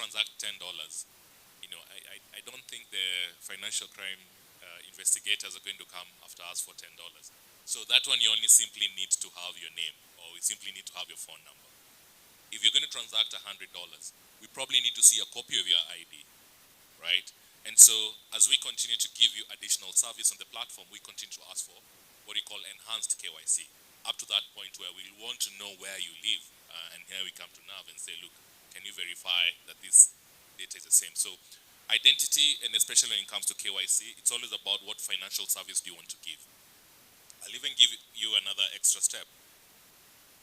transact $10, I don't think the financial crime investigators are going to come after us for $10. So that one you only simply need to have your name, or we simply need to have your phone number. If you're going to transact $100, we probably need to see a copy of your ID, right? And so as we continue to give you additional service on the platform, we continue to ask for what we call enhanced KYC, up to that point where we want to know where you live. And here we come to NAV and say, look, can you verify that this data is the same? So identity, and especially when it comes to KYC, it's always about what financial service do you want to give. I'll even give you another extra step.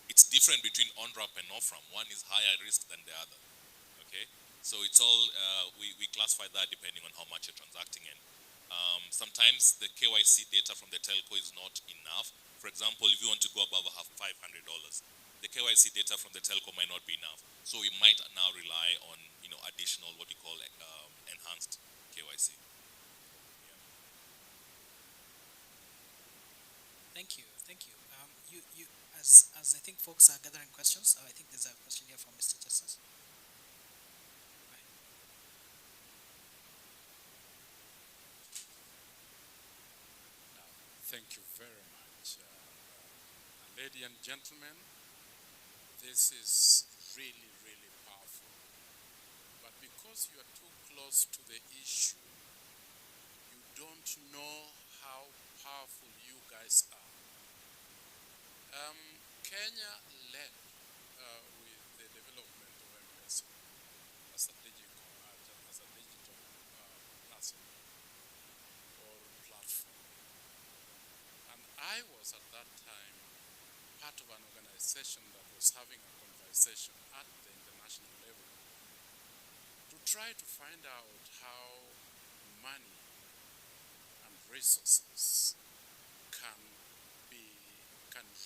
It's different between on-ramp and off-ramp. One is higher risk than the other, okay? So it's all, we classify that depending on how much you're transacting in. Sometimes the KYC data from the telco is not enough. For example, if you want to go above $500, the KYC data from the telco might not be enough. So we might now rely on, additional what you call enhanced KYC. Thank you. As I think folks are gathering questions, I think there's a question here from Mr. Justice. Right. Thank you very much. Ladies and gentlemen, this is really, really powerful. But because you are too close to the issue, you don't know how powerful you guys are. Kenya led with the development of M-Pesa as a digital person or platform. And I was at that time part of an organization that was having a conversation at the international level to try to find out how money and resources can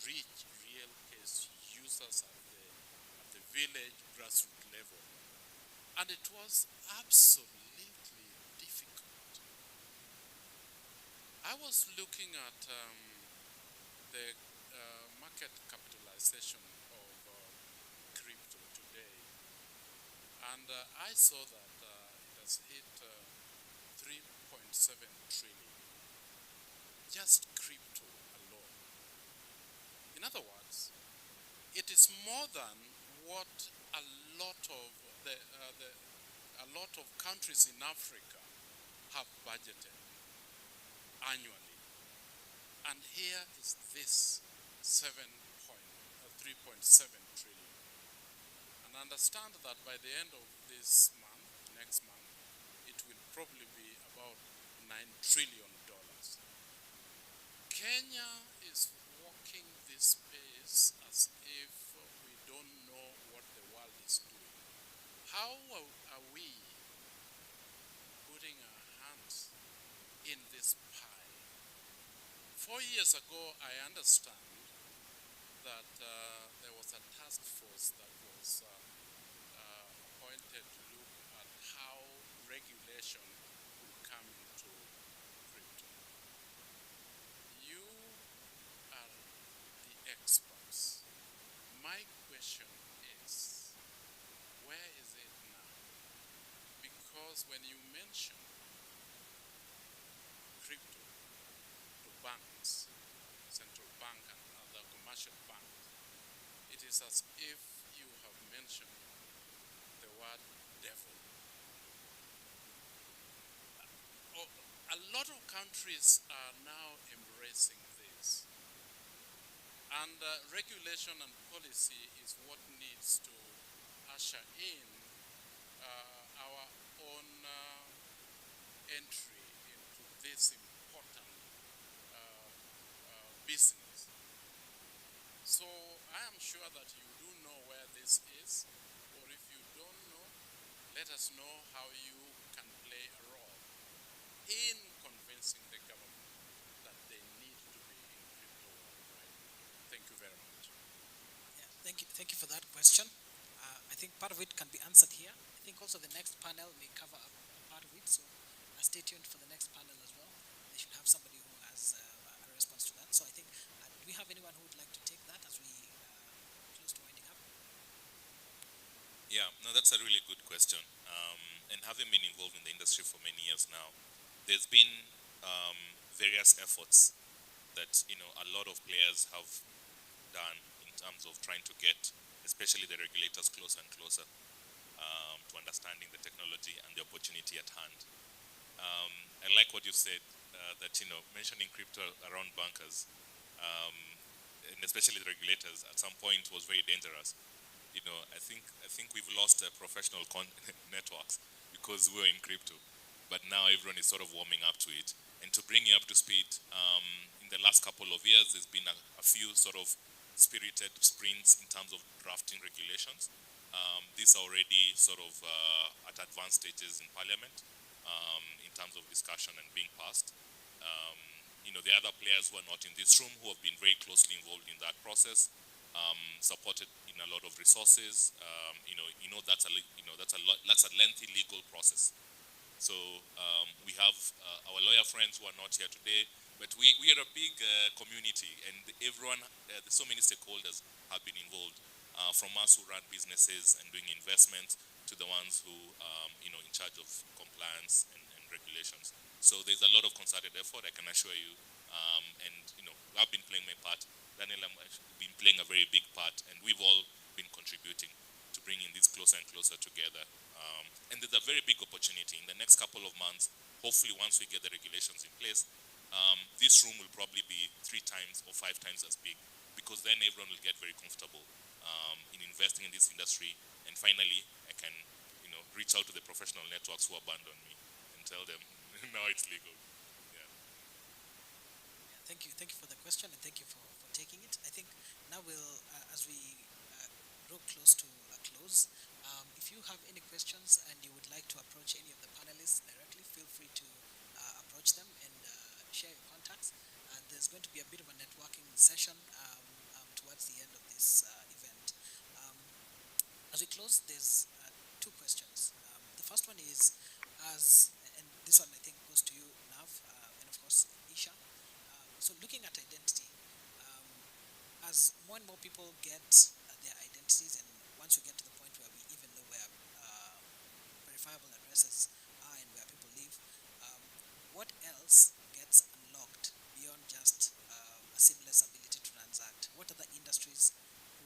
reach real case users at the village grassroots level. And it was absolutely difficult. I was looking at the market capitalization of crypto today, and I saw that it has hit 3.7 trillion, just crypto alone. In other words, it is more than what a lot of countries in Africa have budgeted annually. And here is this 3.7 trillion. And understand that by the end of this month, next month, it will probably be about $9 trillion. Kenya is walking this space as if we don't know what the world is doing. How are we putting our hands in this pie? 4 years ago, I understand that there was a task force that was appointed to look at how regulation will come into crypto. You are the experts. My question is, where is it now? Because when you mention crypto to banks, central bank and other commercial banks, it is as if you have mentioned the word devil. A lot of countries are now embracing this. And regulation and policy is what needs to usher in our own entry into this important business. So I am sure that you do know where this is, or if you don't know, let us know how you can play a role in convincing the government that they need to be in crypto right now. Thank you very much. Yeah, thank you for that question. I think part of it can be answered here. I think also the next panel may cover a part of it, so stay tuned for the next panel as well. They should have somebody who has a response to that. So I think, do we have anyone who would like to take that as we close to winding up? Yeah, no, that's a really good question. And having been involved in the industry for many years now, there's been um, various efforts that a lot of players have done in terms of trying to get, especially the regulators, closer and closer to understanding the technology and the opportunity at hand. Um, I like what you said that mentioning crypto around bankers, um, and especially the regulators, at some point was very dangerous. I think we've lost professional networks because we're in crypto, but now everyone is sort of warming up to it. And to bring you up to speed, in the last couple of years, there's been a few sort of spirited sprints in terms of drafting regulations. These are already sort of at advanced stages in Parliament in terms of discussion and being passed. The other players who are not in this room who have been very closely involved in that process, supported in a lot of resources. That's a lengthy legal process. So we have our lawyer friends who are not here today, but we are a big community, and everyone, so many stakeholders have been involved, from us who run businesses and doing investments to the ones who, in charge of compliance and regulations. So there's a lot of concerted effort, I can assure you, and I've been playing my part. Daniel has been playing a very big part, and we've all been contributing to bringing this closer and closer together. And there's a very big opportunity in the next couple of months. Hopefully, once we get the regulations in place, this room will probably be 3 times or 5 times as big, because then everyone will get very comfortable in investing in this industry. And finally, I can reach out to the professional networks who abandoned me and tell them now it's legal. Yeah. Thank you for the question, and thank you for taking it. I think now we'll, as we draw close to a close, if you have any questions and you would like to approach any of the panelists directly, feel free to approach them and share your contacts. There's going to be a bit of a networking session towards the end of this event. Um, as we close, there's two questions. The first one is, and this one I think goes to you, Nav, and of course Isha. So looking at identity, um, as more and more people get their identities, and once we get to the point where we even know where verifiable addresses are and where people live, um, what else gets unlocked beyond just a seamless ability to transact? What other industries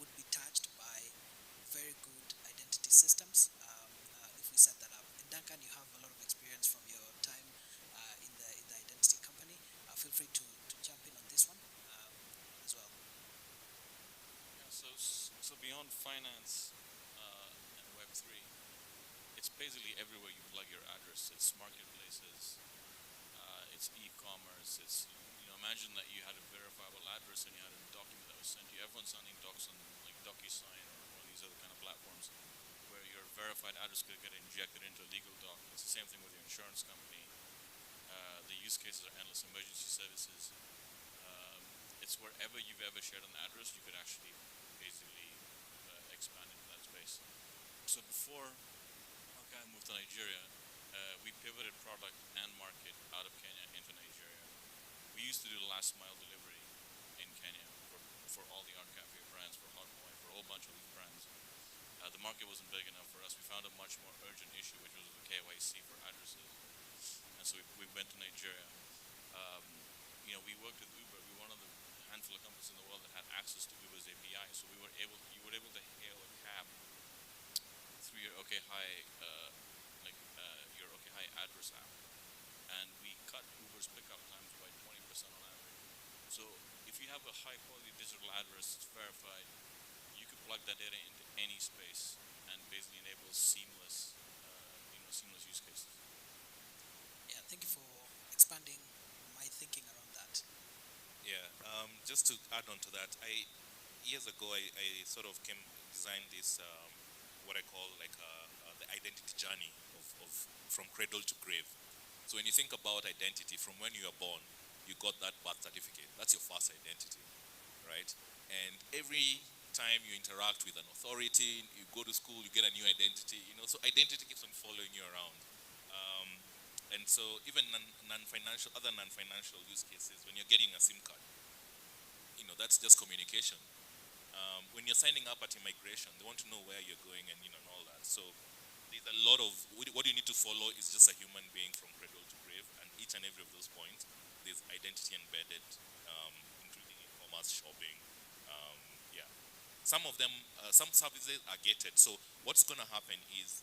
would be touched by very good identity systems if we set that up? And Duncan, you have a lot of experience from your time in the identity company. Feel free to jump in on this one as well. Yeah, so beyond finance and Web3, it's basically everywhere you plug your address. It's marketplaces, it's e-commerce. It's imagine that you had a verifiable address and you had a document that was sent to you. Everyone's sending docs on like DocuSign or one of these other kind of platforms where your verified address could get injected into a legal doc. It's the same thing with your insurance company. The use cases are endless. Emergency services. It's wherever you've ever shared an address, you could actually basically expand into that space. So before Alkai moved to Nigeria, we pivoted product and market out of Kenya into Nigeria. We used to do the last mile delivery in Kenya for all the Art Cafe brands, for Hot Boy, for a whole bunch of these brands. The market wasn't big enough for us. We found a much more urgent issue, which was the KYC for addresses. And so we went to Nigeria. We worked with Uber. We were one of the handful of companies in the world that had access to Uber's API. So you were able to hail a cab through your OK Hi, your OK Hi address app, and we cut Uber's pickup times by 20% on average. So if you have a high quality digital address, it's verified, you could plug that data into any space and basically enable seamless use cases. Yeah, thank you for expanding my thinking around that. Yeah, just to add on to that, years ago I sort of designed this what I call like the identity journey of from cradle to grave. So when you think about identity, from when you are born, you got that birth certificate. That's your first identity, right? And every time you interact with an authority, you go to school, you get a new identity. So identity keeps on following you around. And so even other non-financial use cases, when you're getting a SIM card, that's just communication. When you're signing up at immigration, they want to know where you're going and all that. So there's a lot of what you need to follow is just a human being from cradle to grave, and each and every of those points there's identity embedded, including e-commerce, shopping. Um, yeah, some of them, some services are gated. So what's going to happen is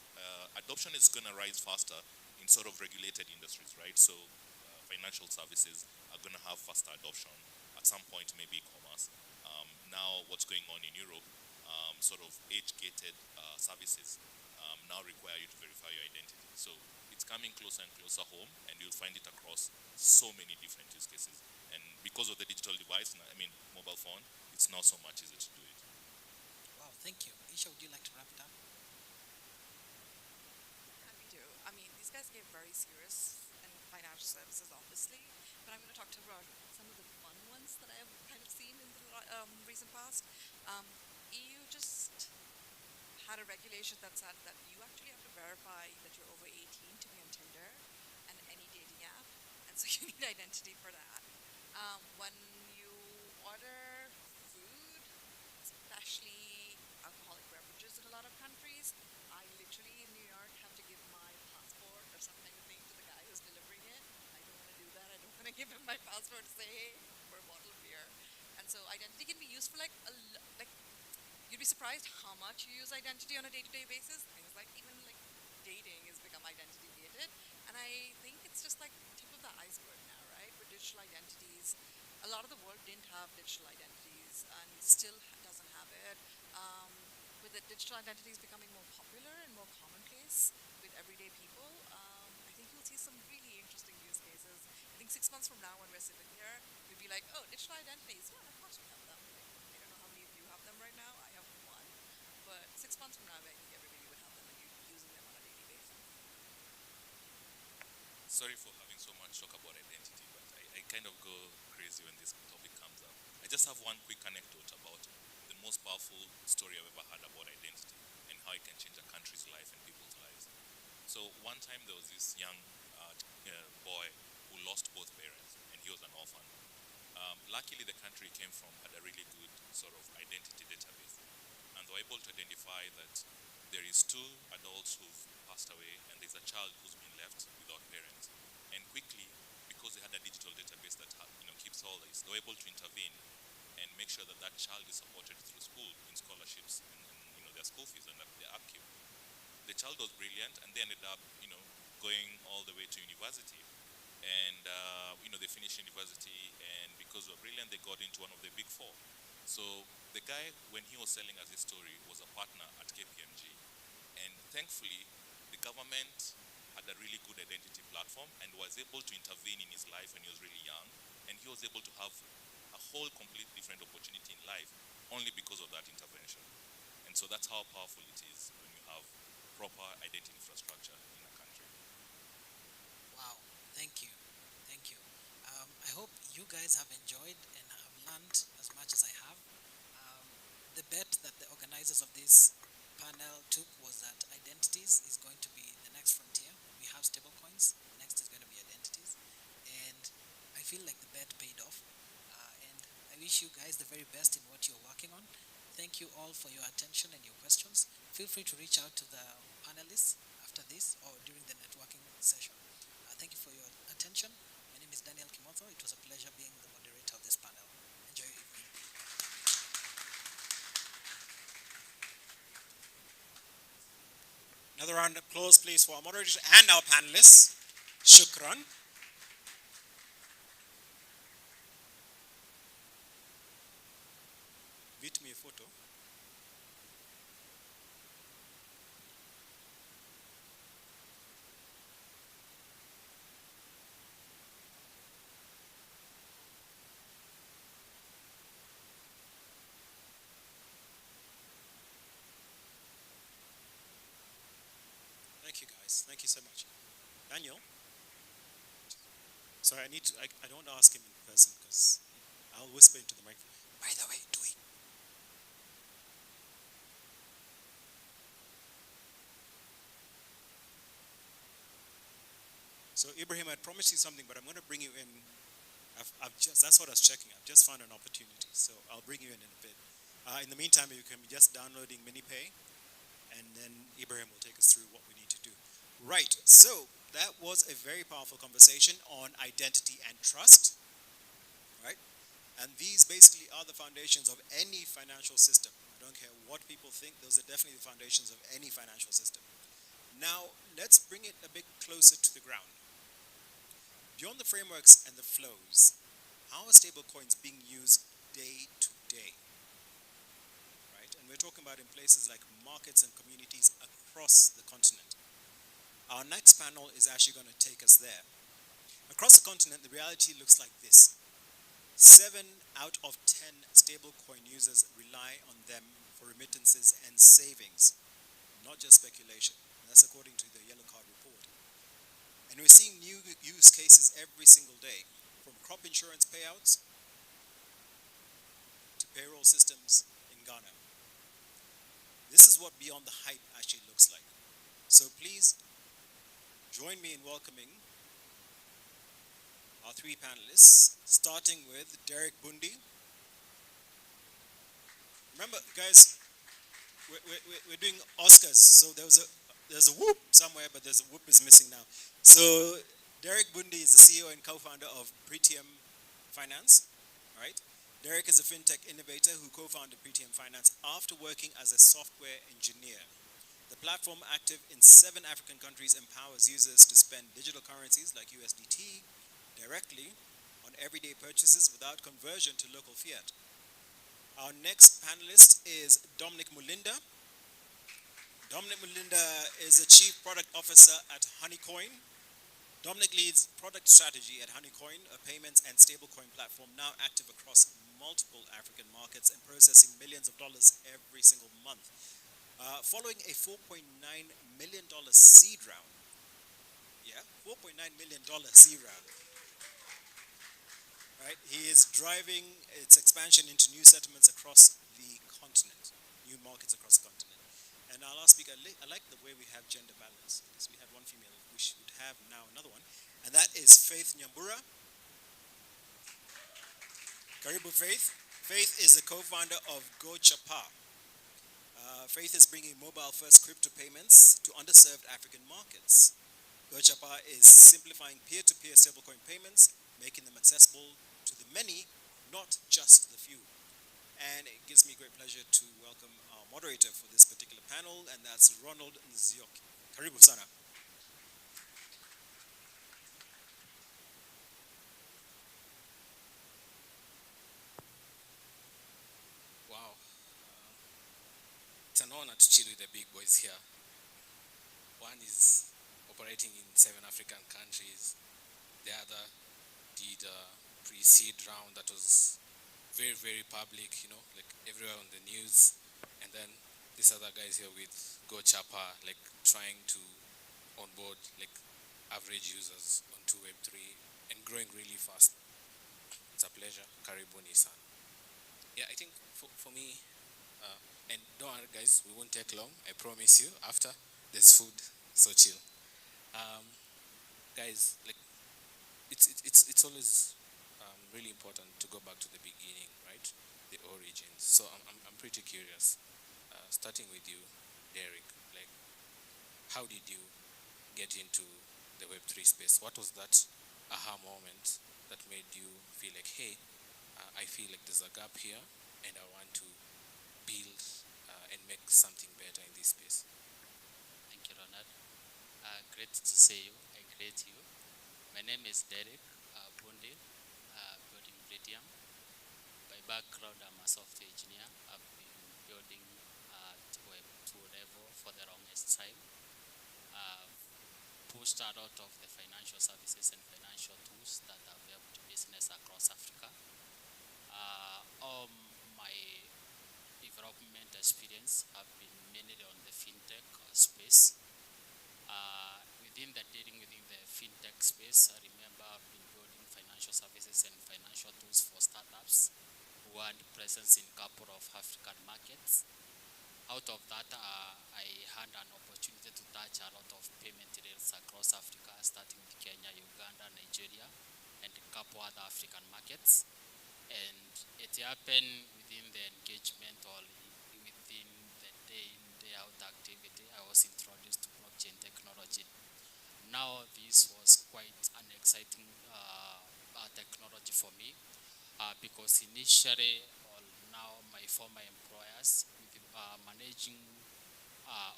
adoption is going to rise faster in sort of regulated industries, right? So financial services are going to have faster adoption. At some point, maybe e-commerce. Now, what's going on in Europe, sort of age-gated services now require you to verify your identity. So it's coming closer and closer home, and you'll find it across so many different use cases. And because of the digital device, I mean mobile phone, it's now so much easier to do it. Wow, thank you. Isha, would you like to wrap it up? Happy to. I mean, these guys get very serious in financial services, obviously, but I'm going to talk to about some of the fun ones that I've kind of seen in the recent past. EU just had a regulation that said that you actually have to verify that you're over 18 to be on Tinder and any dating app, and so you need identity for that. When you order food, especially alcoholic beverages in a lot of countries, I literally in New York have to give my passport or some kind of thing to the guy who's delivering it. I don't want to do that. I don't want to give him my passport to say, hey, for a bottle of beer. And so identity can be used for like you'd be surprised how much you use identity on a day-to-day basis. Things like even like dating has become identity gated, and I think it's just like tip of the iceberg now, right? For digital identities, a lot of the world didn't have digital identities and still doesn't have it. With the digital identities becoming more popular and more commonplace with everyday people, I think you'll see some really interesting use cases. I think 6 months from now, when we're sitting here, we'd be like, "Oh, digital identities. Yeah, of course we have them." Like, I don't know how many of you have them right now. I have one, but 6 months from now, I think everybody would have them and you're using them on a daily basis. Sorry for having so much talk about identity, but I kind of go crazy when this topic comes up. I just have one quick anecdote about the most powerful story I've ever heard about identity and how it can change a country's life and people's lives. So one time there was this young boy who lost both parents, and he was an orphan. Luckily, the country he came from had a really good sort of identity database, and they were able to identify that there is two adults who've passed away, and there's a child who's been left without parents. And quickly, because they had a digital database that keeps all this, they were able to intervene and make sure that that child is supported through school in scholarships and their school fees and their upkeep. The child was brilliant, and they ended up going all the way to university, and they finished university, and because they were brilliant, they got into one of the big four. So the guy, when he was selling us his story, was a partner at KPMG, and thankfully the government had a really good identity platform and was able to intervene in his life when he was really young, and he was able to have a whole complete different opportunity in life only because of that intervention. And so that's how powerful it is when you have proper identity infrastructure in a country. Wow, thank you. Thank you. I hope you guys have enjoyed and have learned as much as I have. The bet that the organizers of this panel took was that identities is going to be the next frontier. We have stablecoins, next is going to be identities. And I feel like the bet paid off. And I wish you guys the very best in what you're working on. Thank you all for your attention and your questions. Feel free to reach out to the panelists after this or during the networking session. Thank you for your attention. My name is Daniel Kimotho. It was a pleasure being the moderator of this panel. Enjoy your evening. Another round of applause, please, for our moderators and our panelists. Shukran. Get me a photo. Thank you, guys. Thank you so much. Daniel? Sorry, I don't ask him in person because I'll whisper into the microphone. By the way, do we? So Ibrahim, I promised you something, but I'm going to bring you in. That's what I was checking. I've just found an opportunity, so I'll bring you in a bit. In the meantime, you can be just downloading MiniPay. and then Ibrahim will take us through what we need to do. Right, so that was a very powerful conversation on identity and trust, right? And these basically are the foundations of any financial system. I don't care what people think, those are definitely the foundations of any financial system. Now, let's bring it a bit closer to the ground. Beyond the frameworks and the flows, how are stablecoins being used day to day? Right? And we're talking about in places like markets and communities across the continent. Our next panel is actually going to take us there. Across the continent, the reality looks like this. 7 out of 10 stablecoin users rely on them for remittances and savings, not just speculation. That's according to the Yellow Card report. And we're seeing new use cases every single day, from crop insurance payouts to payroll systems in Ghana. This is what Beyond the Hype actually looks like. So please join me in welcoming our 3 panelists, starting with Derek Bundy. Remember, guys, we're doing Oscars, so there's a whoop somewhere, but there's a whoop is missing now. So Derek Bundy is the CEO and co-founder of Pretium Finance, right? Derek is a fintech innovator who co-founded Pretium Finance after working as a software engineer. The platform, active in 7 African countries, empowers users to spend digital currencies like USDT directly on everyday purchases without conversion to local fiat. Our next panelist is Dominic Mulinda. Dominic Mulinda is the Chief Product Officer at Honeycoin. Dominic leads product strategy at Honeycoin, a payments and stablecoin platform now active across multiple African markets and processing millions of dollars every single month. Following a $4.9 million seed round. Yeah, $4.9 million seed round. Right? He is driving its expansion into new settlements across the continent, new markets across the continent. And our last speaker, I like the way we have gender balance. Because we had one female, we should have now another one. And that is Faith Nyambura. Karibu Faith. Faith is the co-founder of GoChapa. Faith is bringing mobile-first crypto payments to underserved African markets. GoChapa is simplifying peer-to-peer stablecoin payments, making them accessible to the many, not just the few. And it gives me great pleasure to welcome our moderator for this particular panel, and that's Ronald Nzioki. Karibu sana. Wow. It's an honor to chill with the big boys here. One is operating in 7 African countries. The other did a pre-seed round that was very, very public, you know, like everywhere on the news. And then this other guy is here with GoChapa, like trying to onboard like average users onto Web3 and growing really fast. It's a pleasure. Karibuni-san. Yeah, I think for me, and don't worry guys, we won't take long. I promise you, after there's food, so chill. Guys, like it's always really important to go back to the beginning, right? The origins. So I'm pretty curious. Starting with you, Derek, like how did you get into the Web3 space? What was that aha moment that made you feel like, hey, I feel like there's a gap here and I want to build and make something better in this space? Thank you, Ronald. Great to see you. I greet you. My name is Derek Bundy, building Pretium. By background, I'm a software engineer. I've been building at Web2 level for the longest time. I've pushed a lot of the financial services and financial tools that have helped business across Africa. All my development experience have been mainly on the fintech space. Within the fintech space, I remember I've been building financial services and financial tools for startups who had presence in a couple of African markets. Out of that, I had an opportunity to touch a lot of payment rails across Africa, starting with Kenya, Uganda, Nigeria, and a couple other African markets. And it happened within the engagement or within the day-in, day out activity, I was introduced to blockchain technology. Now, this was quite an exciting technology for me because initially, or now, my former employers, with managing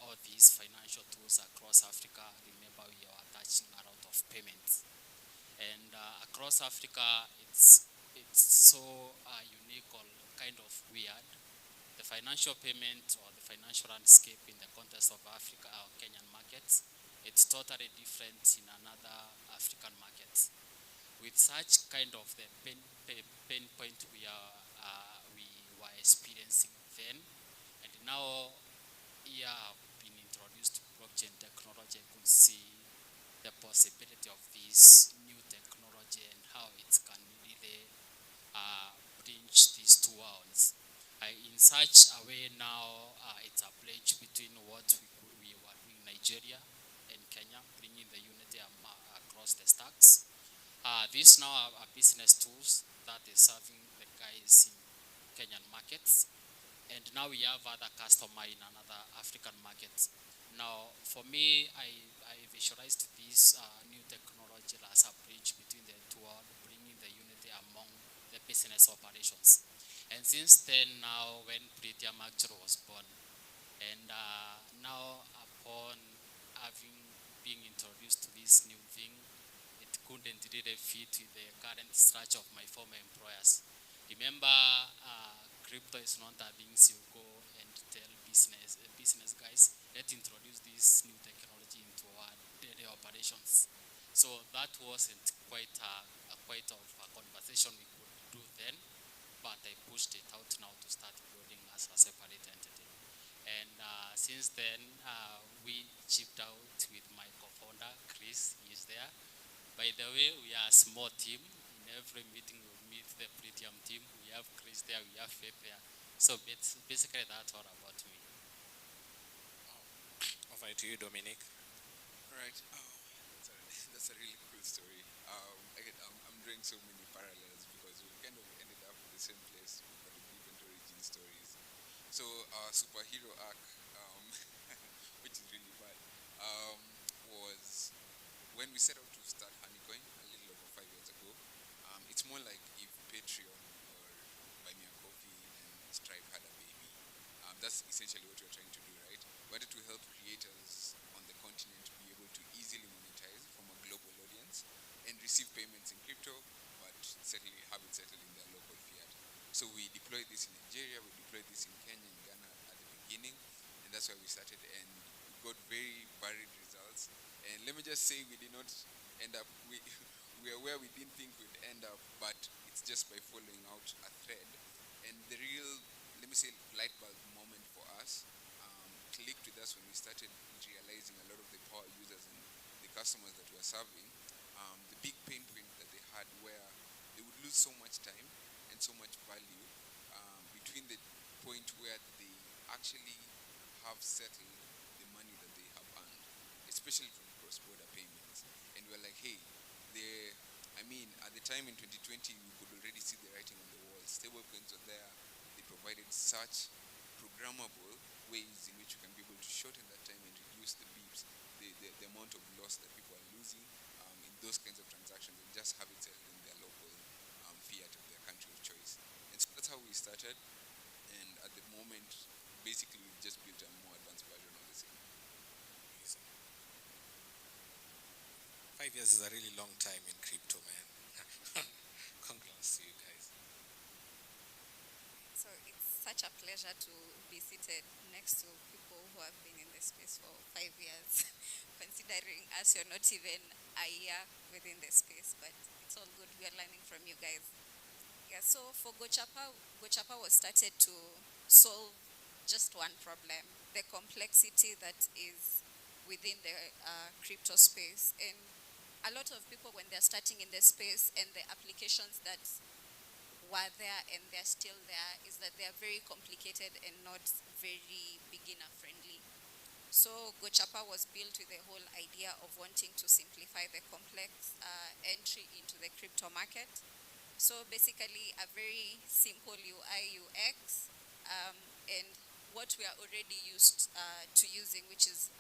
all these financial tools across Africa, remember we are attaching a lot of payments. And across Africa, it's so unique or kind of weird. The financial payment or the financial landscape in the context of Africa or Kenyan markets, it's totally different in another African markets. With such kind of the pain point we were experiencing then, and now here I've been introduced to blockchain technology, I could see the possibility of this new technology and how it can really bridge these two worlds. In such a way now, it's a bridge between what we were doing in Nigeria and Kenya, bringing the unity across the stacks. These now are business tools that is serving the guys in Kenyan markets. And now we have other customer in another African market. Now, for me, I visualized this new technology as a bridge between the two worlds, bringing the unity among the business operations. And since then, now when Pretium actually was born, and now upon being introduced to this new thing, it couldn't really fit with the current structure of my former employers. Remember, crypto is not a thing you go and tell business guys, let's introduce this new technology into our daily operations. So that wasn't quite of a conversation we could do then, but I pushed it out now to start building as a separate entity. And since then, we chipped out with my co-founder, Chris. He's there. By the way, we are a small team. In every meeting, we meet the Pretium team. We have Chris there, we have Faith there. So basically, that's all about me. Over to you, Dominic. Right. That's a really cool story. I'm drawing so many parallels because we kind of ended up in the same place, but with different origin stories. So our superhero arc, which is really bad, was when we set out to start Honeycoin a little over 5 years ago. It's more like if Patreon or Buy Me a Coffee and Stripe had a baby. That's essentially what we're trying to do, right? We wanted to help creators on the continent be able to easily monetize from a global audience and receive payments in crypto, but have it settled in their local fiat. So we deployed this in Nigeria, we deployed this in Kenya and Ghana at the beginning, and that's why we started, and we got very varied results. And let me just say, we did not end up, we are where we didn't think we'd end up, but it's just by following out a thread. And the real, let me say, light bulb moment for us clicked with us when we started realizing a lot of the power users and the customers that we are serving, the big pain point that they had where they would lose so much time and so much value between the point where they actually have settled the money that they have earned, especially from cross-border payments. And we're like, hey, at the time in 2020, we could already see the writing on the wall. Stablecoins were there. They provided such programmable ways in which you can be able to shorten that time and reduce the beeps, the amount of loss that people are losing in those kinds of transactions, and just have it settled in their local fiat of their country of choice. And so that's how we started. And at the moment, basically, we've just built a more advanced version of the same. 5 years is a really long time in crypto, man. Congrats to you guys. So it's such a pleasure to be seated next to people who have been in the space for 5 years, considering us, you're not even a year within the space, but it's all good. We are learning from you guys. Yeah, so for Gochapa was started to solve just one problem, the complexity that is within the crypto space. And a lot of people, when they're starting in the space and the applications that were there and they're still there, is that they're very complicated and not very beginner friendly. So Gochapa was built with the whole idea of wanting to simplify the complex entry into the crypto market. So basically a very simple UI UX, and what we are already used to using, which is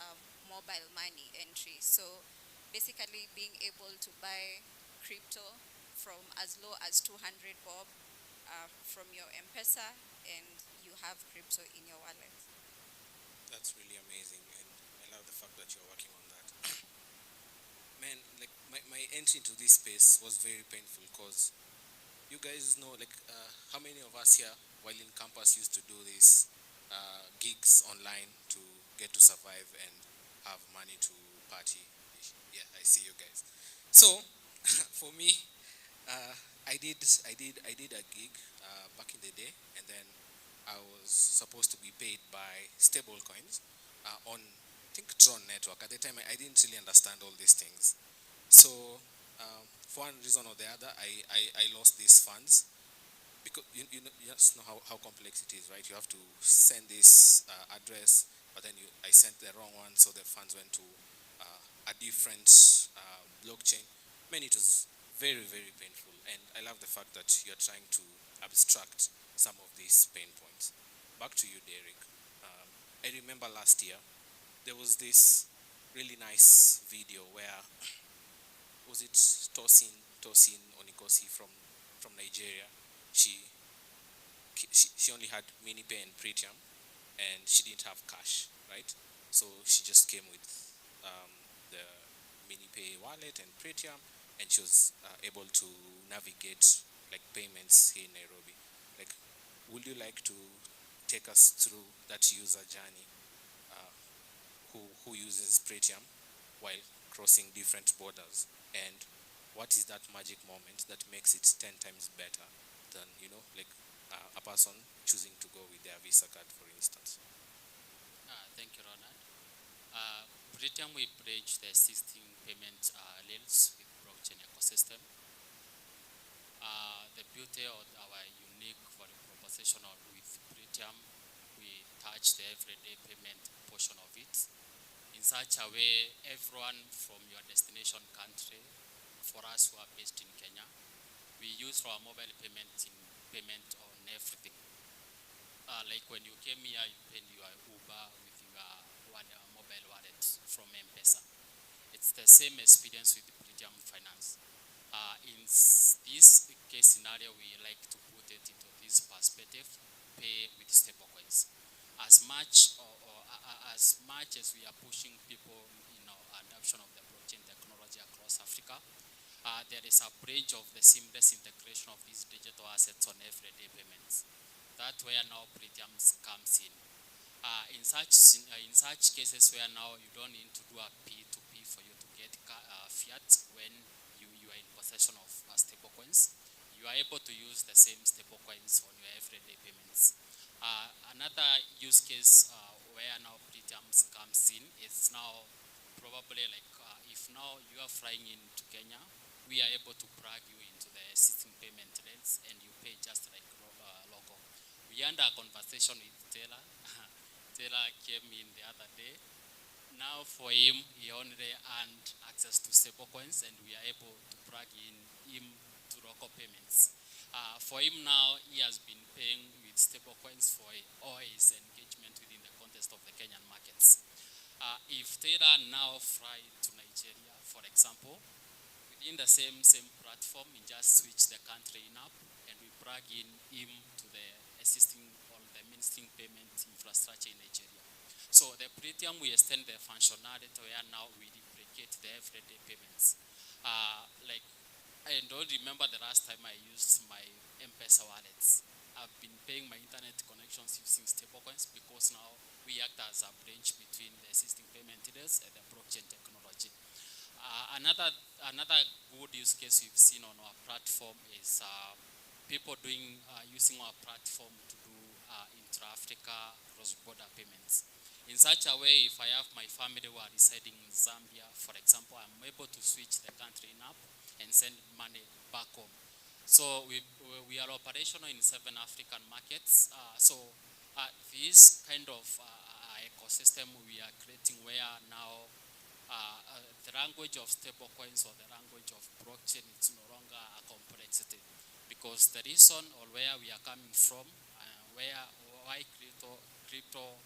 mobile money entry. So basically being able to buy crypto from as low as 200 bob from your M-Pesa, and you have crypto in your wallet. That's really amazing, and I love the fact that you're working on that. Man, like my entry into this space was very painful because you guys know, like, how many of us here, while in campus, used to do these gigs online to get to survive and have money to party? Yeah, I see you guys. So, for me, I did a gig back in the day, and then I was supposed to be paid by stablecoins on, I think, Tron network. At the time, I didn't really understand all these things. So for one reason or the other, I lost these funds because you just know how complex it is, right? You have to send this address, but then I sent the wrong one, so the funds went to a different blockchain. Man, it was very, very painful, and I love the fact that you're trying to abstract some of these pain points. Back to you, Derek. I remember last year there was this really nice video where, was it Tosin Onikosi from Nigeria? She only had MiniPay and Pretium, and she didn't have cash, right? So she just came with the MiniPay wallet and Pretium, and she was able to navigate like payments here in Nairobi. Like, would you like to take us through that user journey? Who uses Pretium while crossing different borders, and what is that magic moment that makes it 10 times better than, like a person choosing to go with their Visa card, for instance? Thank you, Ronald. Pretium, we bridge the existing payment rails with blockchain ecosystem. The beauty of our unique value proposition with Pretium, we touch the everyday payment portion of it in such a way everyone from your destination country, for us who are based in Kenya, we use our mobile payment on everything. Like when you came here, you paid your Uber with your mobile wallet from M-Pesa. It's the same experience with Pretium Finance. In this case scenario, we like to put it into this perspective: pay with stablecoins. As much as we are pushing people in adoption of the blockchain technology across Africa, there is a bridge of the seamless integration of these digital assets on everyday payments. That's where now Pretium comes in. In such cases where now you don't need to do a P2P for you to get fiat when you are in possession of stablecoins, you are able to use the same stablecoins on your everyday payments. Another use case where now Pretium comes in is now probably like if now you are flying into Kenya, we are able to plug you into the existing payment rails and you pay just like local. We had a conversation with Taylor. Taylor came in the other day. Now for him, he only earned access to stablecoins, and we are able to plug in him to local payments. For him now, he has been paying with stablecoins for all his engagement within the context of the Kenyan markets. If Taylor now fly to Nigeria, for example, within the same platform, we just switch the country in up, and we plug in him to the existing or the mainstream payment infrastructure in Nigeria. So the Pretium, we extend the functionality where now we duplicate the everyday payments. Like, I don't remember the last time I used my M-Pesa wallets. I've been paying my internet connections using stablecoins because now we act as a bridge between the existing payment rails and the blockchain technology. Another good use case we've seen on our platform is people using our platform to do intra-Africa cross-border payments. In such a way, if I have my family who are residing in Zambia, for example, I'm able to switch the country in up and send money back home. So we are operational in 7 African markets. This kind of ecosystem we are creating where now the language of stablecoins or the language of blockchain is no longer a complexity, because the reason or where we are coming from, why crypto,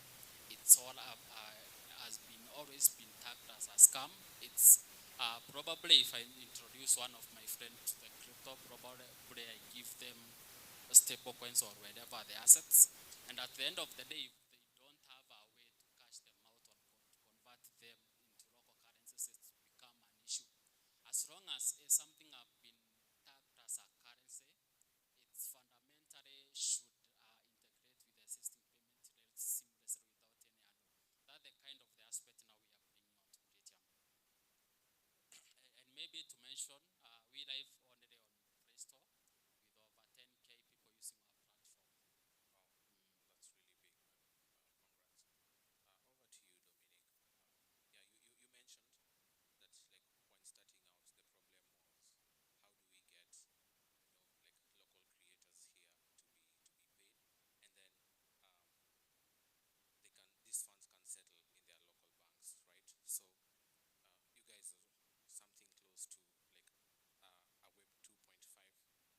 it's all has been always been tagged as a scam. It's probably if I introduce one of my friends to the crypto, probably I give them stable coins or whatever the assets, and at the end of the day, if they don't have a way to cash them out or convert them into local currencies, it's become an issue. As long as something have been tagged as a currency, it's fundamentally should integrate with the existing payment rails seamlessly without any add-on. That's the kind of the aspect now we are bringing onto Pretium. And maybe to mention, we live already on Play Store with over 10K people using our platform. Wow, that's really big, man. Congrats. Over to you, Dominic. Yeah, you mentioned that like when starting out, the problem was how do we get, like local creators here to be paid, and then um, these funds can settle in their local banks, right? So you guys are something close to like a Web 2.5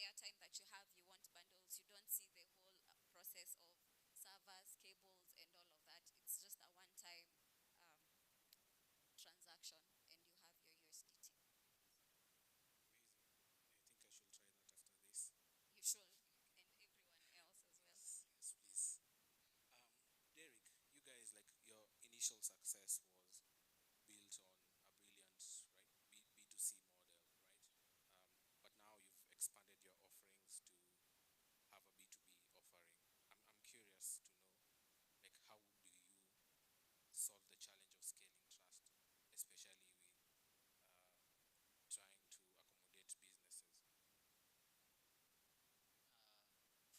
airtime that you have, you want bundles. You don't see the whole process of servers, cables, and all of that. It's just a one-time transaction, and you have your USDT. Amazing. I think I should try that after this. You should, and everyone else as well. Yes, please. Derek, you guys, like, your initial success was built on a brilliant, right, B2C model, right? But now you've expanded your offerings to have a B2B offering. I'm curious to know, like, how do you solve the challenge of scaling trust, especially with trying to accommodate businesses?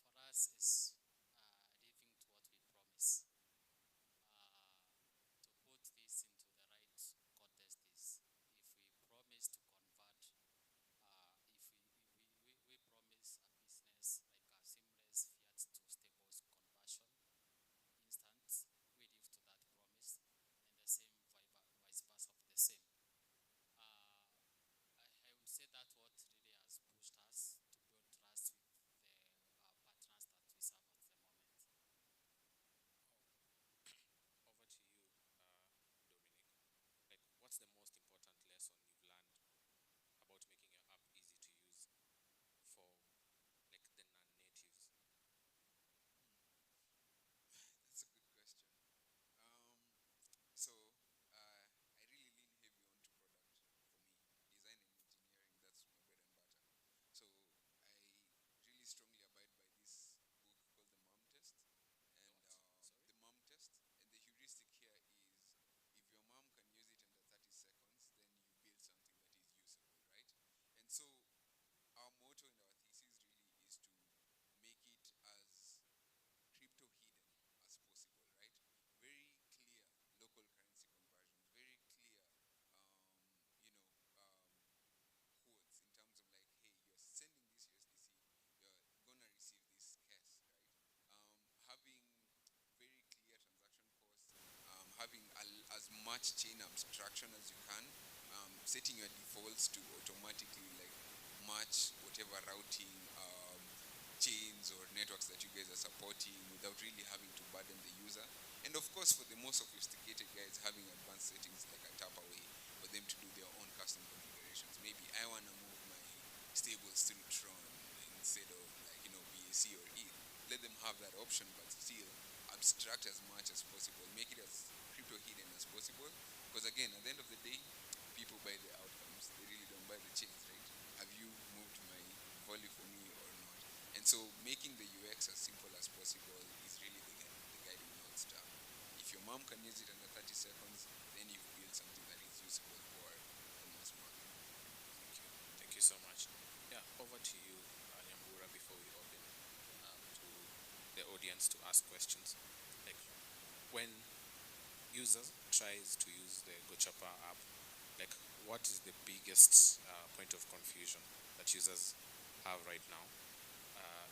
For us, is living to what we promise. To put this into the right context is, if we promise to convert, if we promise a business like a seamless fiat to stables conversion instant, we live to that promise, and the same vice versa for the same. I would say that what really has pushed us to build trust with the partners that we serve at the moment. Over to you, Dominic. Like, what's the most important lesson you've learned about making your app easy to use for, like, the non-natives? That's a good question. Um, so I really lean heavy onto product for me. Design and engineering, that's my bread and butter. So I really strongly abide by this book called The Mom Test. And Sorry? the Mom Test. And the heuristic here is, if your mom can use it under 30 seconds, then you build something that is usable, right? And so our motto and our thesis really is to make it as crypto hidden as possible, right? Very clear local currency conversions, very clear, um, you know, um, quotes in terms of like, hey, you're sending this USDC, you're gonna receive this cash, right? Having very clear transaction costs, having as much chain abstraction as you can, setting your defaults to automatically like match whatever routing chains or networks that you guys are supporting without really having to burden the user. And of course, for the more sophisticated guys, having advanced settings like a tap away for them to do their own custom configurations. Maybe I want to move my stables through Tron instead of like, BAC or ETH. Let them have that option, but still abstract as much as possible. Make it as crypto hidden as possible. Because again, at the end of the day, people buy the outcomes. They really don't buy the chains, right? Have you moved my volley for me or not? And so making the UX as simple as possible is really the guiding North Star. If your mom can use it under 30 seconds, then you've built something that is useful for the mass market. Thank you. Thank you so much. Yeah, over to you, Nyambura, before we open to the audience to ask questions. Like, when users tries to use the Gochapa app, like, what is the biggest point of confusion that users have right now?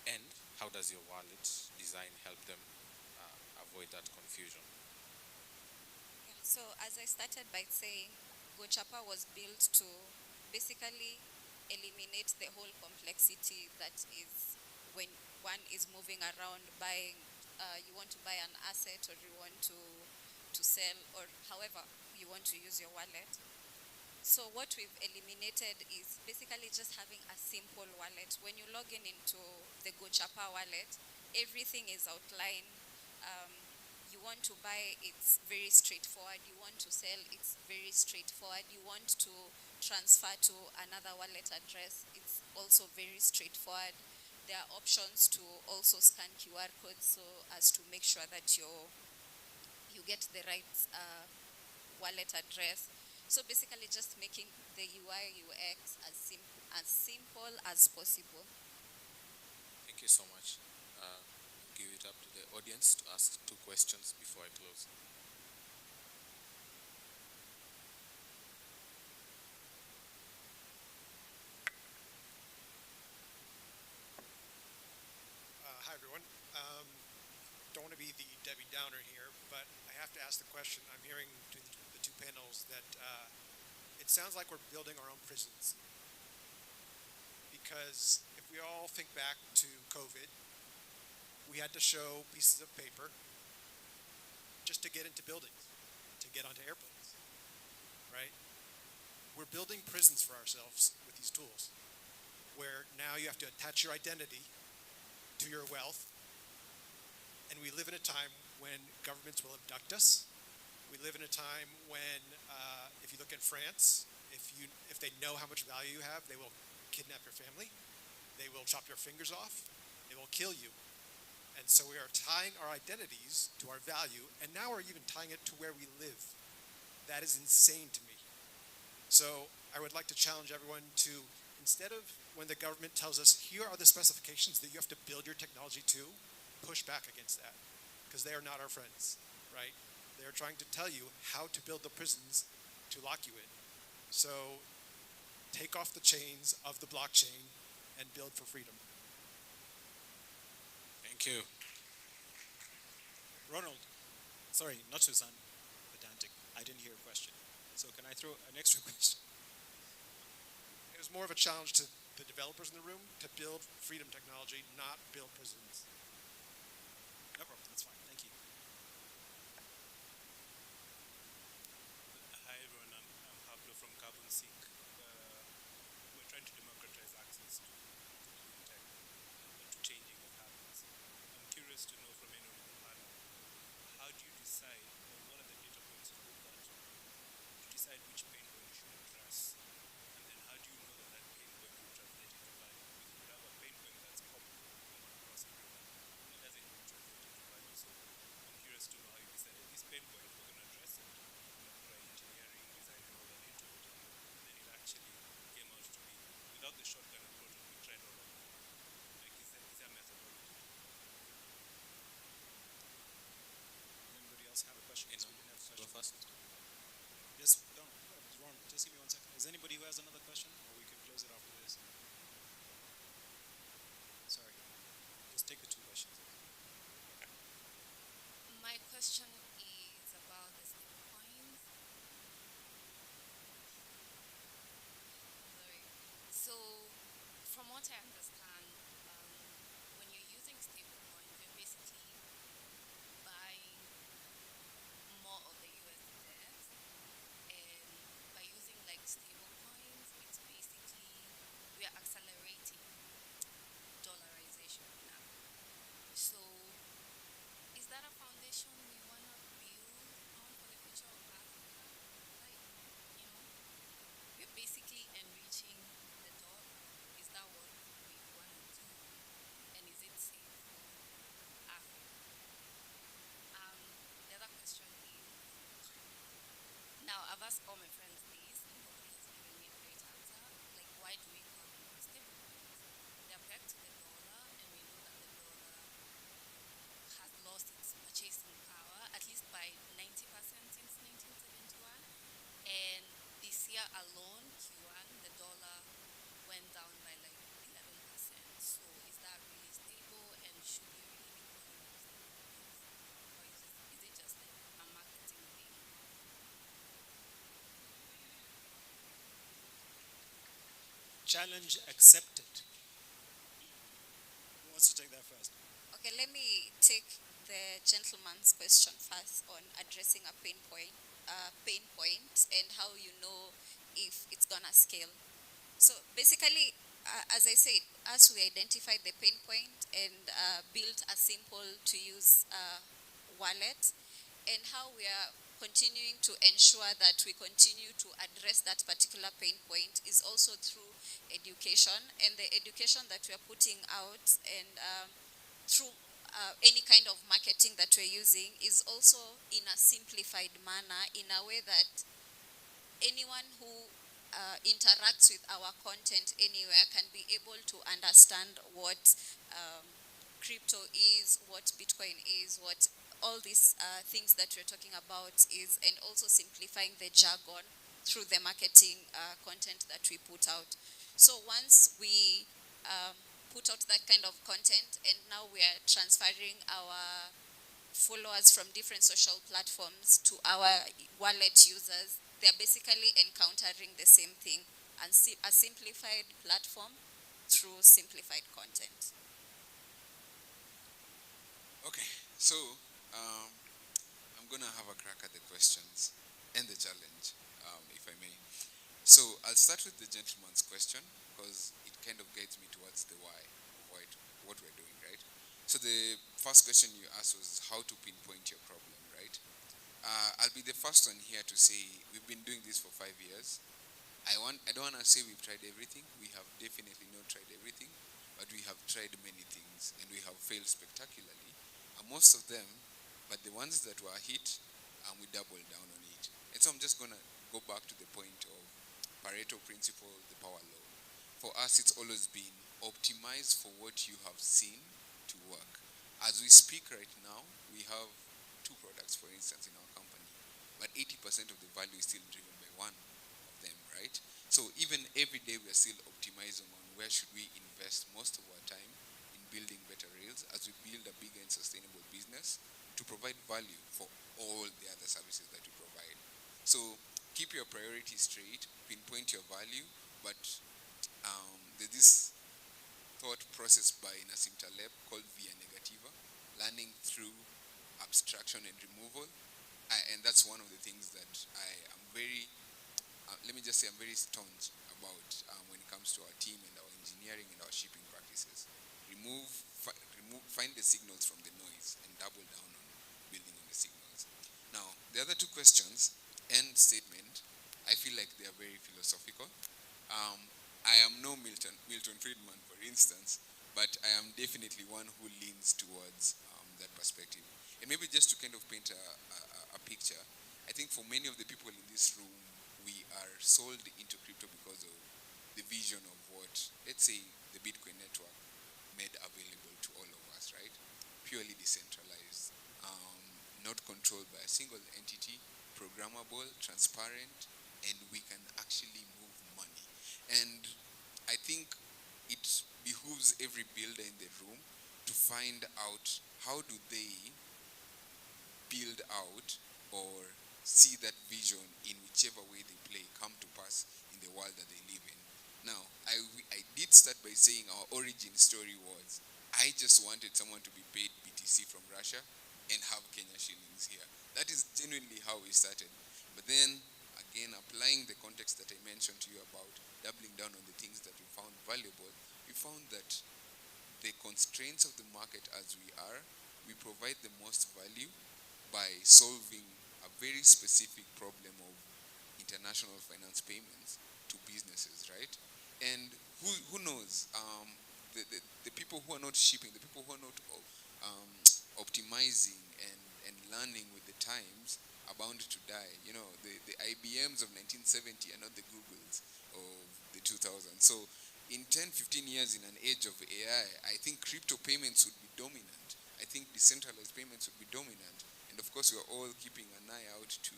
And how does your wallet design help them avoid that confusion? Yeah, so as I started by saying, Gochapa was built to basically eliminate the whole complexity that is when one is moving around buying, you want to buy an asset, or you want to sell, or however you want to use your wallet. So what we've eliminated is basically just having a simple wallet. When you log in into the Gochapa wallet, everything is outlined. You want to buy, it's very straightforward. You want to sell, it's very straightforward. You want to transfer to another wallet address, it's also very straightforward. There are options to also scan QR codes so as to make sure that you get the right wallet address. So basically just making the UI UX as simple as possible. Thank you so much. Give it up to the audience to ask 2 questions before I close. Hi, everyone. Don't want to be the Debbie Downer here, but I have to ask the question. I'm hearing between the 2 panels that it sounds like we're building our own prisons. because if we all think back to COVID, we had to show pieces of paper just to get into buildings, to get onto airplanes, right? We're building prisons for ourselves with these tools, where now you have to attach your identity to your wealth, and we live in a time when governments will abduct us. We live in a time when, if you look at France, if they know how much value you have, they will kidnap your family, they will chop your fingers off, they will kill you. And so we are tying our identities to our value, and now we're even tying it to where we live. That is insane to me. So I would like to challenge everyone to, instead of when the government tells us, here are the specifications that you have to build your technology to, push back against that, because they are not our friends, right? They are trying to tell you how to build the prisons to lock you in. So take off the chains of the blockchain and build for freedom. Thank you. Ronald, sorry, not to sound pedantic. I didn't hear a question. So can I throw an extra question? It was more of a challenge to the developers in the room to build freedom technology, not build prisons. No problem, that's fine. Thank you. Hi everyone, I'm Pablo from Carbon Sync. We're trying to democratize access to clean tech, to changing of habits. I'm curious to know from anyone in the panel, how do you decide, or what are the data points you look at to decide which pain point you should address? And then how do you know that that pain point will translate into value? Because you could have a pain point that's common across everyone, it doesn't translate into value. So I'm curious to know how you decided this pain point, we're going to address it. Try engineering, design, and all that into it. And then it actually came out to be, without the shotgun approach, we tried all of them. Like, is there a methodology? Anybody else have a question? Yes, we didn't have a Go question. first. Yes, no, Ron, just give me 1 second. Is anybody who has another question, or we can close it after this? Sorry, just take the 2 questions. My question is about the stablecoins. Sorry. So, from what I understand, when you're using stablecoins, you're basically buying more of the US debt, and by using like stablecoins, it's basically we are accelerating dollarization now. So, is that a foundation we want to build on for the future of Africa? Like, you know, we're basically enriching the dollar. Is that what we want to do? And is it safe for Africa? The other question is, now I've asked all my friends this, and nobody has given me a great answer. Like, why do we call them stablecoins? They're pegged to the dollar, and we know that the dollar has lost its purchasing power, at least by 90% since 1971. And this year alone, Q1, the dollar went down by like 11%. So is that really stable, and should we really be calling them stablecoins? Or is it just like a marketing thing? Challenge accepted. Who wants to take that first? Okay, let me take the gentleman's question first on addressing a pain point, and how you know if it's gonna scale. So basically, as I said, as we identified the pain point and built a simple to use wallet, and how we are continuing to ensure that we continue to address that particular pain point is also through education, and the education that we are putting out, and through any kind of marketing that we're using, is also in a simplified manner, in a way that anyone who interacts with our content anywhere can be able to understand what crypto is, what Bitcoin is, what all these things that we're talking about is, and also simplifying the jargon through the marketing content that we put out. So once we put out that kind of content, and now we are transferring our followers from different social platforms to our wallet users, they're basically encountering the same thing, and a simplified platform through simplified content. Okay, so um, I'm gonna have a crack at the questions and the challenge, if I may. So I'll start with the gentleman's question because it kind of guides me towards the why of what we're doing, right? So the first question you asked was how to pinpoint your problem, right? I'll be the first one here to say we've been doing this for 5 years. I don't want to say we've tried everything. We have definitely not tried everything, but we have tried many things and we have failed spectacularly. And most of them, but the ones that were hit, we doubled down on it. And so I'm just gonna go back to the point of Pareto principle, the power law. For us, it's always been optimize for what you have seen to work. As we speak right now, we have two products, for instance, in our company, but 80% of the value is still driven by one of them, right? So even every day we are still optimizing on where should we invest most of our time in building better rails as we build a bigger and sustainable business to provide value for all the other services that we provide. So keep your priorities straight, pinpoint your value, but there's this thought process by Nassim Taleb called Via Negativa, learning through abstraction and removal. And that's one of the things that I am very, let me just say, I'm very staunch about when it comes to our team and our engineering and our shipping practices. Find the signals from the noise and double down on building on the signals. Now, the other two questions, end statement, I feel like they are very philosophical. I am no Milton Friedman, for instance, but I am definitely one who leans towards that perspective. And maybe just to kind of paint a picture, I think for many of the people in this room, we are sold into crypto because of the vision of what, let's say, the Bitcoin network made available to all of us, right? Purely decentralized, not controlled by a single entity, programmable, transparent, and we can actually move money. And I think it behooves every builder in the room to find out how do they build out or see that vision in whichever way they play come to pass in the world that they live in. Now, I did start by saying our origin story was I just wanted someone to be paid BTC from Russia and have Kenya shillings here. That is genuinely how we started. But then, again, applying the context that I mentioned to you about doubling down on the things that we found valuable, we found that the constraints of the market as we are, we provide the most value by solving a very specific problem of international finance payments to businesses, right? And who knows, the people who are not shipping, the people who are not optimizing and learning with the times are bound to die. You know, the IBMs of 1970 are not the Googles of the 2000s. So in 10, 15 years in an age of AI, I think crypto payments would be dominant. I think decentralized payments would be dominant. And of course, we're all keeping an eye out to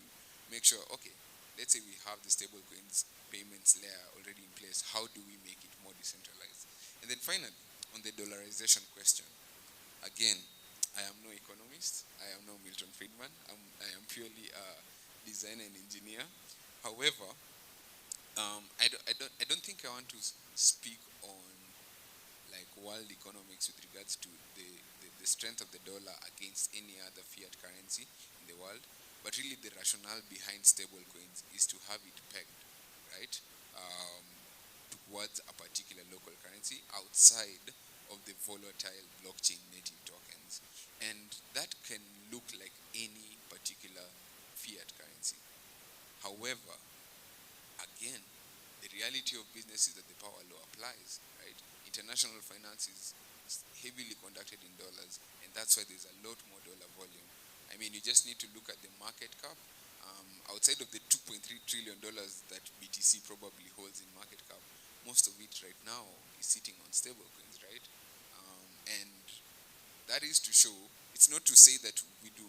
make sure, okay, let's say we have the stablecoins payments layer already in place. How do we make it more decentralized? And then finally, on the dollarization question, again, I am no economist. I am no Milton Friedman. I am purely a designer and engineer. However, I don't think I want to speak on like world economics with regards to the strength of the dollar against any other fiat currency in the world, but really the rationale behind stable coins is to have it pegged, right, towards a particular local currency outside of the volatile blockchain native tokens. And that can look like any particular fiat currency. However, again, the reality of business is that the power law applies, right? International finance is heavily conducted in dollars, and that's why there's a lot more dollar volume. I mean, you just need to look at the market cap. Outside of the $2.3 trillion that BTC probably holds in market cap, most of it right now is sitting on stablecoins, right? And that is to show, it's not to say that we do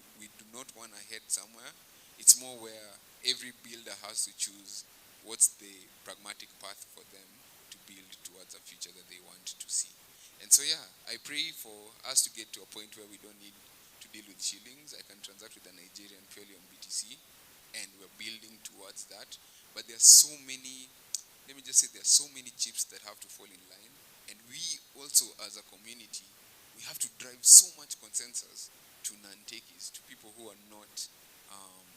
not want to head somewhere. It's more where every builder has to choose what's the pragmatic path for them to build towards a future that they want to see. And so, yeah, I pray for us to get to a point where we don't need to deal with shillings. I can transact with a Nigerian purely on BTC, and we're building towards that. But there are so many, let me just say, there are so many chips that have to fall in line And we also, as a community, we have to drive so much consensus to non-techies, to people who are not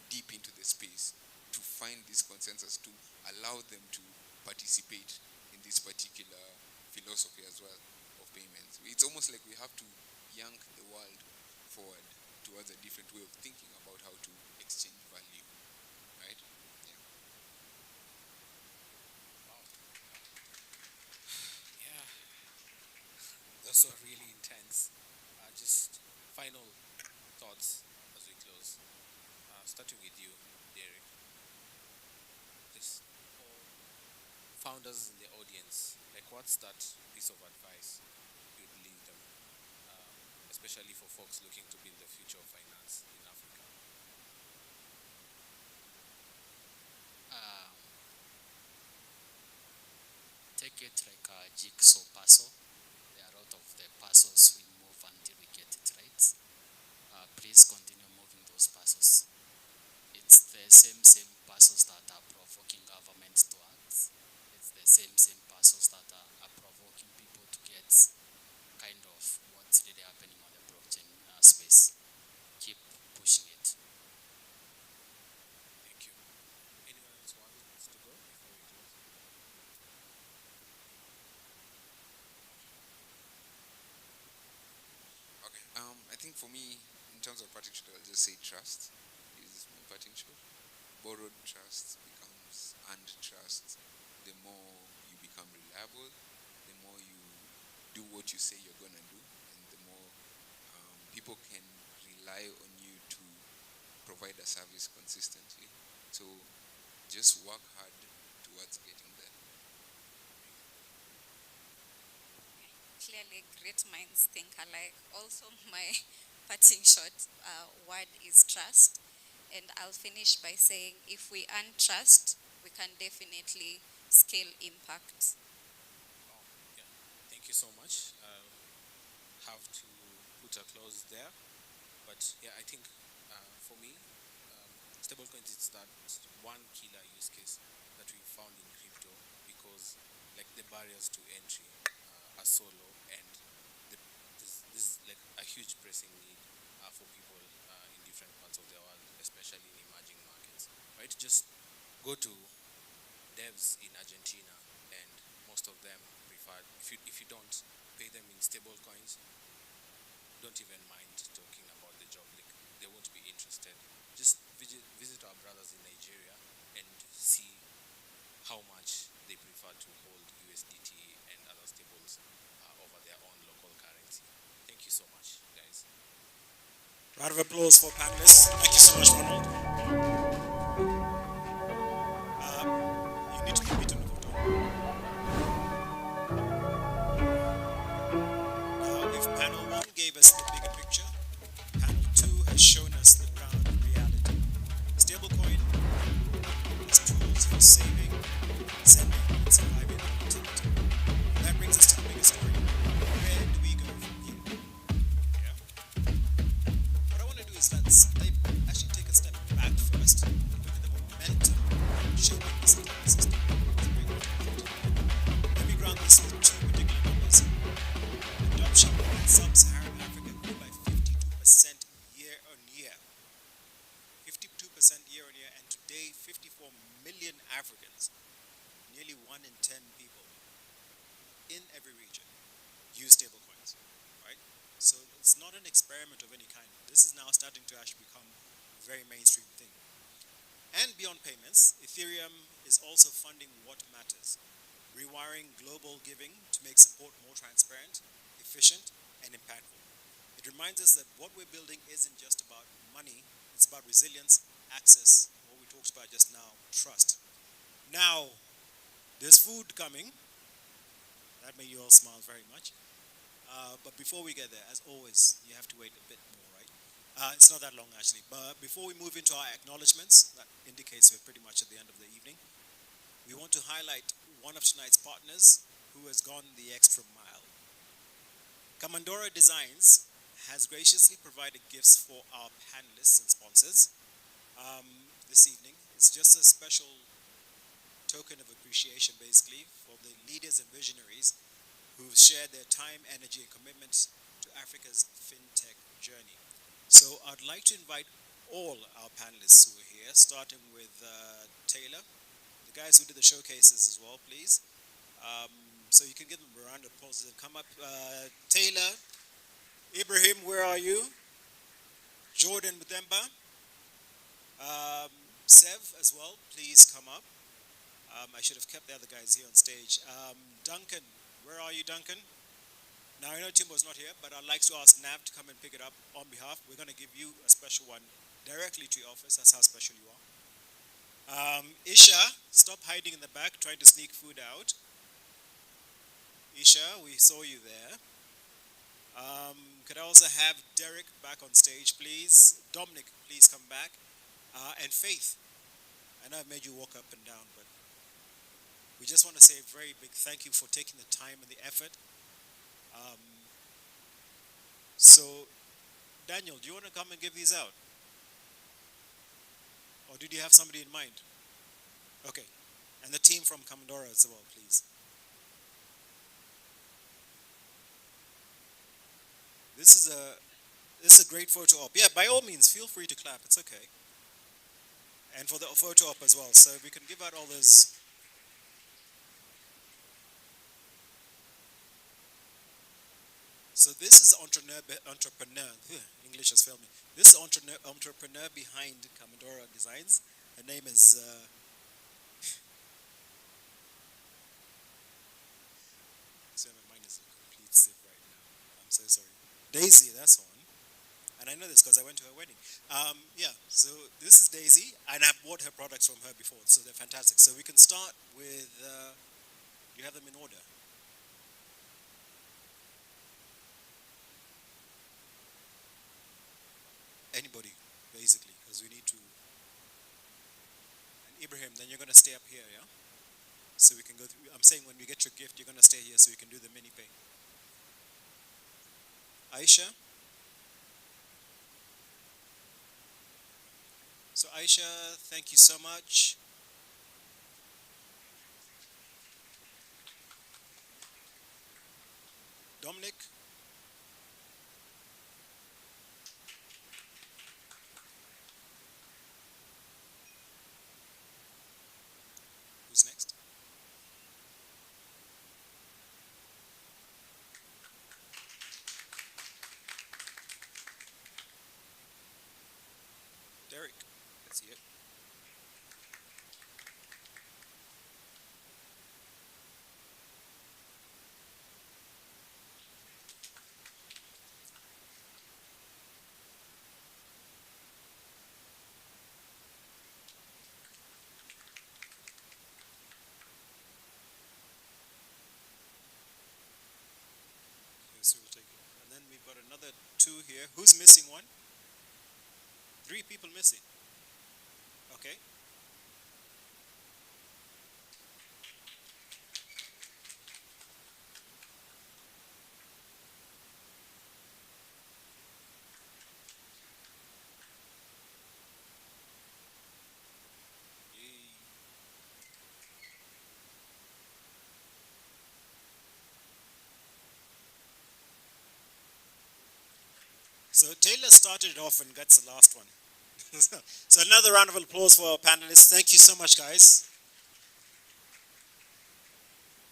deep into the space, to find this consensus, to allow them to participate in this particular philosophy as well of payments. It's almost like we have to yank the world forward towards a different way of thinking about how to exchange value, right? Yeah. Yeah, those were really intense. Just final thoughts as we close. Starting with you, Derek. This all founders in the audience, like what's that piece of advice you'd leave them, especially for folks looking to build the future of finance in Africa? Um, take it like a jigsaw puzzle. There are a lot of the puzzles we move until we get it right. Please continue moving those puzzles. It's the same puzzles that are provoking governments to act. It's the same puzzles that are provoking people to get kind of what's really happening on the blockchain space. Keep pushing it. Thank you. Anyone else wants to go before we close? Okay. I think for me, in terms of parting shot, I'll just say trust is my parting shot. Borrowed trust becomes earned trust. The more you become reliable, the more you do what you say you're gonna do, and the more people can rely on you to provide a service consistently. So just work hard towards getting there. Clearly, great minds think alike. Also, my parting shot word is trust. And I'll finish by saying if we earn trust, we can definitely scale impact. Wow. Yeah. Thank you so much. Have to put a close there. But yeah, I think for me, stablecoins is that one killer use case that we found in crypto because like the barriers to entry are so low and this like a huge pressing need for people in different parts of the world, especially in emerging markets. Right? Just go to devs in Argentina, and most of them prefer if you don't pay them in stable coins, don't even mind talking about the job. Like they won't be interested. Just visit our brothers in Nigeria and see how much they prefer to hold USDT and other stables over their own local currency. Thank you so much, guys. Round of applause for panelists. Thank you so much, Ronald. You need to be beaten with the Now, if panel 1 gave us the bigger picture, panel 2 has shown us the ground reality. Stablecoin is tools for saving, sending, and surviving volatility. That brings us to the bigger story. Where do we go from here? Yeah? What I want to do is let's actually take a step back first and look at the momentum shaping this entire system. Let me ground this in two particular numbers. Adoption in sub-Saharan Africa grew by 52% year on year. 52% year on year, and today 54 million Africans, nearly 1 in 10 people in every region, use stablecoins, right? So it's not an experiment of any kind. This is now starting to actually become a very mainstream thing. And beyond payments, Ethereum is also funding what matters, rewiring global giving to make support more transparent, efficient, and impactful. It reminds us that what we're building isn't just about money, it's about resilience, access, what we talked about just now, trust. Now, there's food coming. That made you all smile very much. But before we get there, as always, you have to wait a bit more, right? It's not that long, actually. But before we move into our acknowledgements, that indicates we're pretty much at the end of the evening, we want to highlight one of tonight's partners who has gone the extra mile. Kamandora Designs has graciously provided gifts for our panelists and sponsors this evening. It's just a special token of appreciation, basically, for the leaders and visionaries who've shared their time, energy, and commitment to Africa's fintech journey. So I'd like to invite all our panelists who are here, starting with Taylor, the guys who did the showcases as well, please. So you can give them a round of applause and come up. Taylor, Ibrahim, where are you? Jordan Muthemba, Sev as well, please come up. I should have kept the other guys here on stage. Duncan, where are you, Duncan? Now, I know Timbo's not here, but I'd like to ask Nav to come and pick it up on behalf. We're going to give you a special one directly to your office. That's how special you are. Isha, stop hiding in the back, trying to sneak food out. Isha, we saw you there. Could I also have Derek back on stage, please? Dominic, please come back. And Faith, I know I've made you walk up and down, but we just want to say a very big thank you for taking the time and the effort. So, Daniel, do you want to come and give these out? Or did you have somebody in mind? Okay. And the team from Commodora as well, please. This is a great photo op. Yeah, by all means, feel free to clap. It's okay. And for the photo op as well. So we can give out all those. So this is entrepreneur. English has failed me. This is entrepreneur behind Commodora Designs. Her name is. So my mind is a complete sip right now. I'm so sorry. Daisy, that's one. And I know this because I went to her wedding. Yeah, so this is Daisy, and I've bought her products from her before, so they're fantastic. So we can start with, you have them in order. Anybody, basically, because we need to. And Ibrahim, then you're going to stay up here, yeah? So we can go through. I'm saying when we get your gift, you're going to stay here so you can do the mini pay. Aisha? So Aisha, thank you so much. Dominic? Who's next? Derek, let's see it. So we'll take it. And then we've got another two here. Who's missing one? 3 people missing. Okay. Yay. So Taylor started it off and gets the last one. So another round of applause for our panelists. Thank you so much, guys.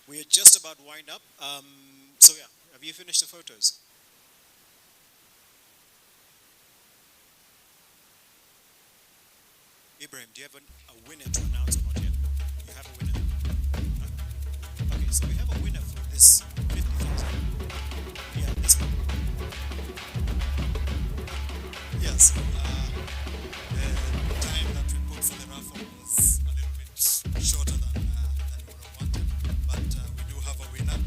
We are just about to wind up. So yeah, have you finished the photos? Ibrahim, do you have a winner to announce or not yet? You have a winner. Okay, so we have a winner for this 50,000. Yeah, this one. Yes. The time that we put for the raffle was a little bit shorter than we would have wanted, but we do have a winner.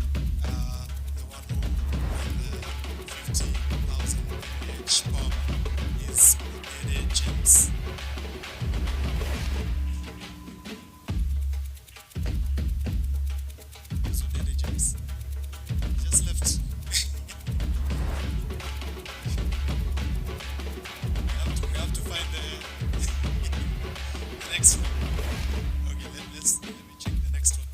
The one who won the 50,000 mAh power is Dede James. So Dede James just left. We have to find the next one. Okay, let me check the next one.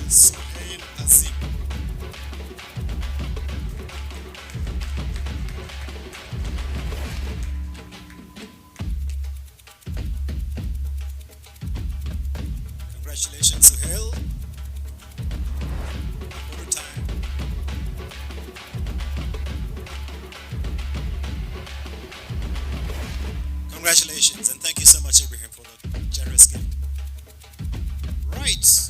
Suhail Azim. Congratulations, Suhail. Photo time. Congratulations, and thank you so much, Ibrahim, for that generous gift. Right.